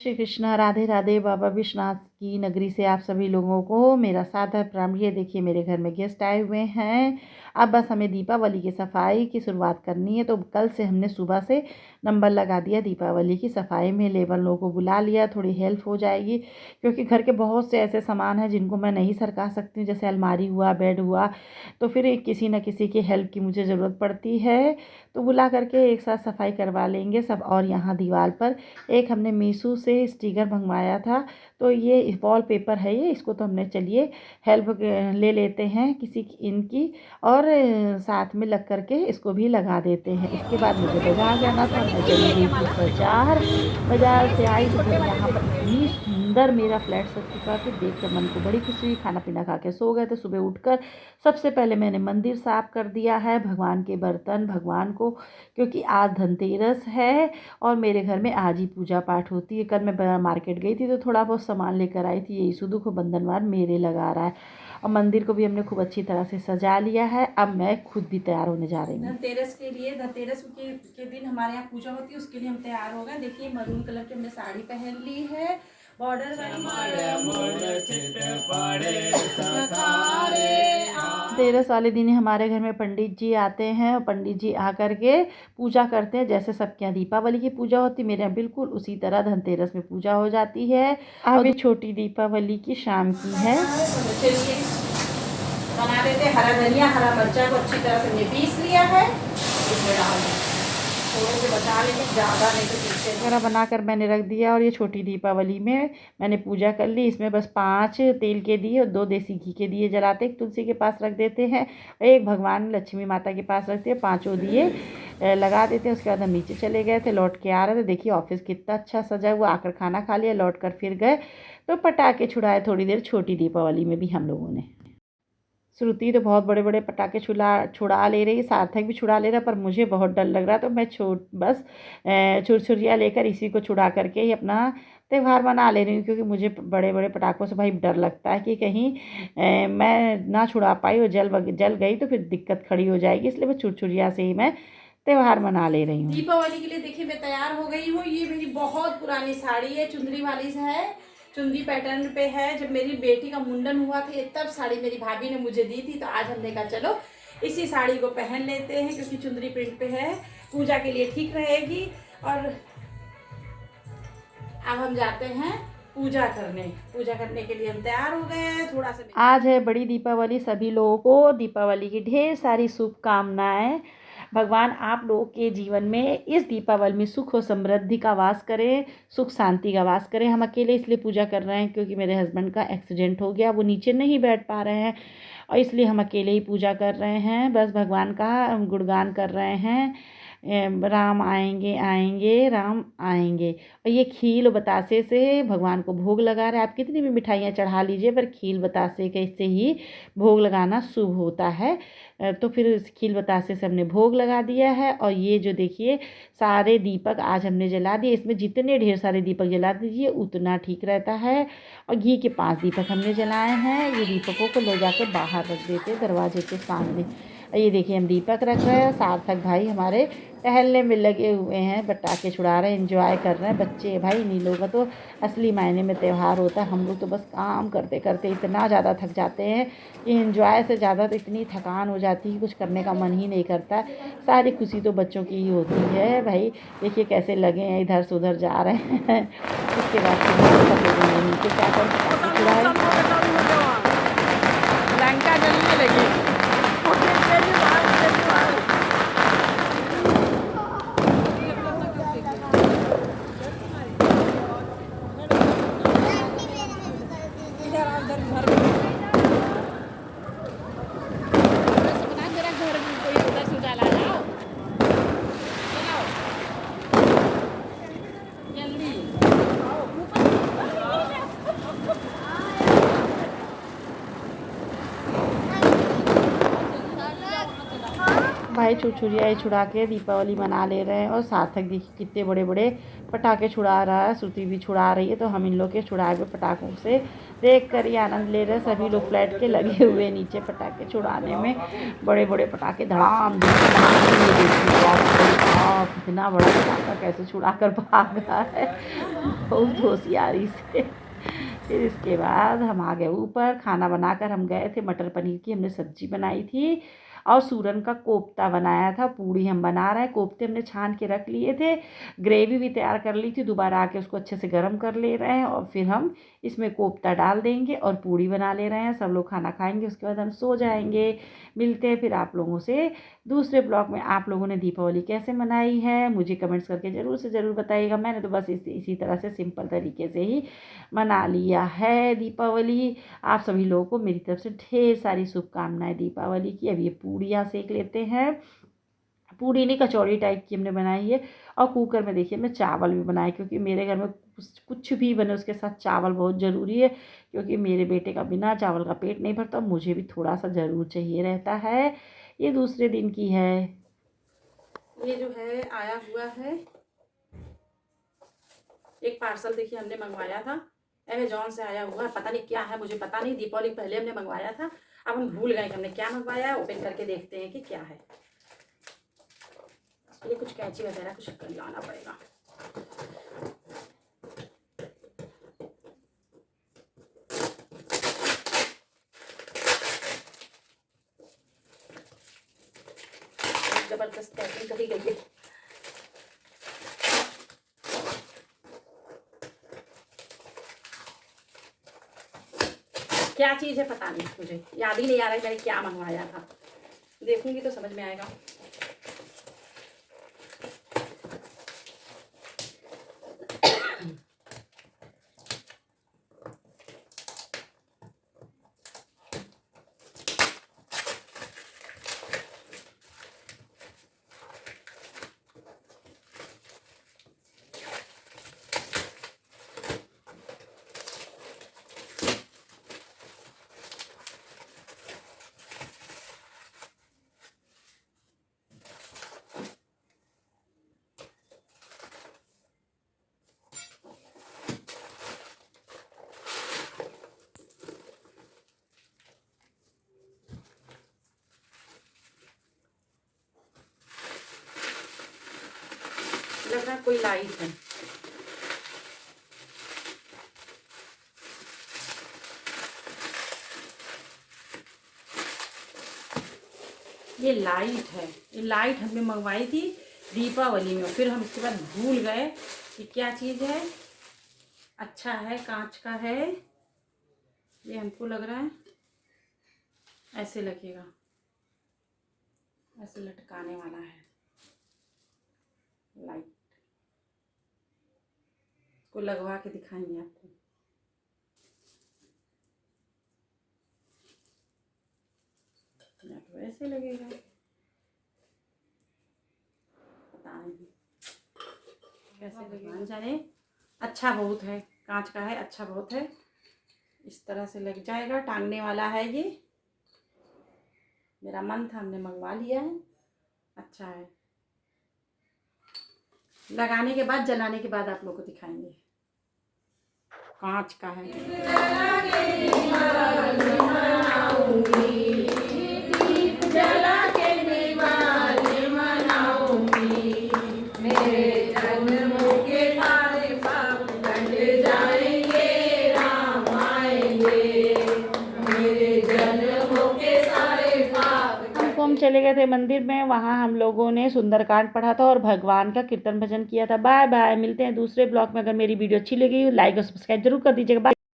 श्री कृष्णा, राधे राधे। बाबा विश्वनाथ की नगरी से आप सभी लोगों को मेरा सादर प्रणाम। ये देखिए मेरे घर में गेस्ट आए हुए हैं। अब बस हमें दीपावली की सफाई की शुरुआत करनी है, तो कल से हमने सुबह से नंबर लगा दिया दीपावली की सफाई में। लेबर लोगों को बुला लिया, थोड़ी हेल्प हो जाएगी, क्योंकि घर के बहुत से ऐसे सामान हैं जिनको मैं नहीं सरका सकती, जैसे अलमारी हुआ, बेड हुआ, तो फिर किसी न किसी की हेल्प की मुझे ज़रूरत पड़ती है। तो बुला करके एक साथ सफाई करवा लेंगे सब। और यहाँ दीवार पर एक हमने मीशो से स्टिकर मंगवाया था, तो ये वॉल पेपर है ये, इसको तो हमने चलिए हेल्प ले लेते हैं किसी की इनकी, और साथ में लग करके इसको भी लगा देते हैं। इसके बाद मुझे बाज़ार जाना था, मैं चली गई थी बाज़ार। बाज़ार से आई तो फिर यहाँ पर इतनी सुंदर मेरा फ्लैट सज चुका कि देख कर मन को बड़ी खुशी हुई। खाना पीना खा के सो गए थे। सुबह उठकर सबसे पहले मैंने मंदिर साफ़ कर दिया है, भगवान के बर्तन, भगवान को, क्योंकि आज धनतेरस है और मेरे घर में आज ही पूजा पाठ होती है। कल मैं मार्केट गई थी तो थोड़ा बहुत सामान लेकर आई थी। यही सुदु को बंधनवार मेरे लगा रहा है, और मंदिर को भी हमने खूब अच्छी तरह से सजा लिया है। अब मैं खुद भी तैयार होने जा रही हूँ धनतेरस के लिए। धनतेरस के दिन हमारे यहाँ पूजा होती है, उसके लिए हम तैयार हो गए। देखिए मरून कलर की हमने साड़ी पहन ली है, बॉर्डर वाली। धनतेरस वाले दिन हमारे घर में पंडित जी आते हैं, और पंडित जी आकर के पूजा करते हैं। जैसे सबके यहाँ दीपावली की पूजा होती है, मेरे यहाँ बिल्कुल उसी तरह धनतेरस में पूजा हो जाती है। अब ये छोटी दीपावली की शाम की है। बना देते हरा धनिया, हरा मिर्चा को अच्छी तरह से हमने पीस लिया है, इसमें डाल दें, थोड़े से बचा लेंगे, ज़्यादा नहीं तो पीछे वगैरह बनाकर मैंने रख दिया। और ये छोटी दीपावली में मैंने पूजा कर ली। इसमें बस 5 तेल के दिए और 2 देसी घी के दिए जलाते, एक तुलसी के पास रख देते हैं, एक भगवान लक्ष्मी माता के पास रखते हैं, 5 दिए लगा देते हैं। उसके बाद हम नीचे चले गए थे, लौट के आ रहे थे, देखिए ऑफिस कितना अच्छा सजा हुआ। आकर खाना खा लिया, लौट कर फिर गए तो पटाखे छुड़ाए थोड़ी देर। छोटी दीपावली में भी हम लोगों ने। श्रुति तो बहुत बड़े बड़े पटाखे छुड़ा ले रही है, सार्थक भी छुड़ा ले रहा, पर मुझे बहुत डर लग रहा है, तो मैं बस छुरछुरिया लेकर इसी को छुड़ा करके ही अपना त्यौहार मना ले रही हूँ। क्योंकि मुझे बड़े बड़े पटाखों से भाई डर लगता है कि कहीं मैं ना छुड़ा पाई और जल गई तो फिर दिक्कत खड़ी हो जाएगी, इसलिए मैं छुरछुरिया से ही मैं त्यौहार मना ले रही हूँ। दीपावली के लिए देखिए मैं तैयार हो गई हूँ। ये मेरी बहुत पुरानी साड़ी है, चुंदरी वाली है, चुंदरी पैटर्न पे है। जब मेरी बेटी का मुंडन हुआ था तब साड़ी मेरी भाभी ने मुझे दी थी, तो आज हमने कहा चलो इसी साड़ी को पहन लेते हैं, क्योंकि चुंदरी प्रिंट पे है, पूजा के लिए ठीक रहेगी। और अब हम जाते हैं पूजा करने के लिए हम तैयार हो गए हैं। थोड़ा सा आज है बड़ी दीपावली। सभी लोगों को दीपावली की ढेर सारी शुभकामनाएं। भगवान आप लोगों के जीवन में इस दीपावली में सुख और समृद्धि का वास करें, सुख शांति का वास करें। हम अकेले इसलिए पूजा कर रहे हैं क्योंकि मेरे हस्बैंड का एक्सीडेंट हो गया, वो नीचे नहीं बैठ पा रहे हैं, और इसलिए हम अकेले ही पूजा कर रहे हैं। बस भगवान का गुणगान कर रहे हैं, राम आएंगे आएंगे राम आएंगे। और ये खील बतासे से भगवान को भोग लगा रहे हैं। आप कितनी भी मिठाइयाँ चढ़ा लीजिए, पर खील बतासे के से ही भोग लगाना शुभ होता है। तो फिर इस खील बतासे से हमने भोग लगा दिया है। और ये जो देखिए सारे दीपक आज हमने जला दिए, इसमें जितने ढेर सारे दीपक जला दीजिए उतना ठीक रहता है। और घी के 5 दीपक हमने जलाए हैं। ये दीपकों को ले जाकर बाहर रख देते दरवाजे के सामने। ये देखिए हम दीपक रख रहे हैं। सार्थक भाई हमारे टहलने में लगे हुए हैं, पटाखे छुड़ा रहे हैं, एंजॉय कर रहे हैं। बच्चे भाई इन्हीं लोगों का तो असली मायने में त्यौहार होता है। हम लोग तो बस काम करते करते इतना ज़्यादा थक जाते हैं कि एंजॉय से ज़्यादा तो इतनी थकान हो जाती है, कुछ करने का मन ही नहीं करता। सारी खुशी तो बच्चों की ही होती है भाई। देखिए कैसे लगे हैं, इधर से उधर जा रहे हैं। उसके बाद सब लोगों ने नीचे जाकर पटाखे छुड़ाए। लंका जलने लगी। भाई छुरछुरिया छुड़ा के दीपावली मना ले रहे हैं। और सार्थक देखिए कितने बड़े बड़े पटाखे छुड़ा रहा है, श्रुति भी छुड़ा रही है। तो हम इन लोग के छुड़ाए हुए पटाखों से देख कर ही आनंद ले रहे हैं। सभी लोग फ्लैट के लगे हुए नीचे पटाखे छुड़ाने में, बड़े बड़े पटाखे धड़ाम धड़ाम। बाप, इतना बड़ा पटाखा कैसे छुड़ा कर भागा है, बहुत होशियारी से। फिर इसके बाद हम आ गए ऊपर। खाना बनाकर हम गए थे, मटर पनीर की हमने सब्जी बनाई थी और सूरन का कोफ्ता बनाया था। पूड़ी हम बना रहे हैं, कोफ्ते हमने छान के रख लिए थे, ग्रेवी भी तैयार कर ली थी। दोबारा आके उसको अच्छे से गर्म कर ले रहे हैं और फिर हम इसमें कोफ्ता डाल देंगे और पूड़ी बना ले रहे हैं। सब लोग खाना खाएंगे, उसके बाद हम सो जाएंगे। मिलते हैं फिर आप लोगों से दूसरे ब्लॉग में। आप लोगों ने दीपावली कैसे मनाई है मुझे कमेंट्स करके ज़रूर से ज़रूर बताइएगा। मैंने तो बस इसी तरह से सिंपल तरीके से ही मना लिया है दीपावली। आप सभी लोगों को मेरी तरफ से ढेर सारी शुभकामनाएं दीपावली की। अब ये पूड़ियाँ सेक लेते हैं। पूड़ी नहीं, कचौड़ी टाइप की हमने बनाई है। और कुकर में देखिए मैं चावल भी बनाए, क्योंकि मेरे घर में कुछ भी बने उसके साथ चावल बहुत ज़रूरी है, क्योंकि मेरे बेटे का बिना चावल का पेट नहीं भरता, मुझे भी थोड़ा सा ज़रूर चाहिए रहता है। ये दूसरे दिन की है। ये जो है आया हुआ है एक पार्सल, देखिए हमने मंगवाया था अमेजॉन से, आया हुआ है। पता नहीं क्या है, मुझे पता नहीं। दीपावली पहले हमने मंगवाया था, अब हम भूल गए कि हमने क्या मंगवाया है। ओपन करके देखते हैं कि क्या है। ये कुछ कैंची वगैरह कुछ लाना पड़ेगा। जबरदस्त पैकिंग करी गई है। क्या चीज़ है पता नहीं, मुझे याद ही नहीं आ रहा है मैंने क्या मंगवाया था। देखूंगी तो समझ में आएगा। लग रहा है कोई लाइट है। ये लाइट है, ये लाइट हमने मंगवाई थी दीपावली में, फिर हम इसके बाद भूल गए कि क्या चीज़ है। अच्छा है, कांच का है। ये हमको लग रहा है ऐसे लगेगा, ऐसे लटकाने वाला है लाइट। इसको लगवा के दिखाएंगे आपको। या तो ऐसे लगेगा, पता नहीं कैसे लगेगा जाने। अच्छा बहुत है, कांच का है, अच्छा बहुत है। इस तरह से लग जाएगा, टांगने वाला है ये। मेरा मन था, हमने मंगवा लिया है। अच्छा है, लगाने के बाद जलाने के बाद आप लोग को दिखाएंगे। कांच का है। हम चले गए थे मंदिर में, वहाँ हम लोगों ने सुंदरकांड पढ़ा था और भगवान का कीर्तन भजन किया था। बाय बाय, मिलते हैं दूसरे ब्लॉग में। अगर मेरी वीडियो अच्छी लगी लाइक और सब्सक्राइब जरूर कर दीजिएगा। बाय।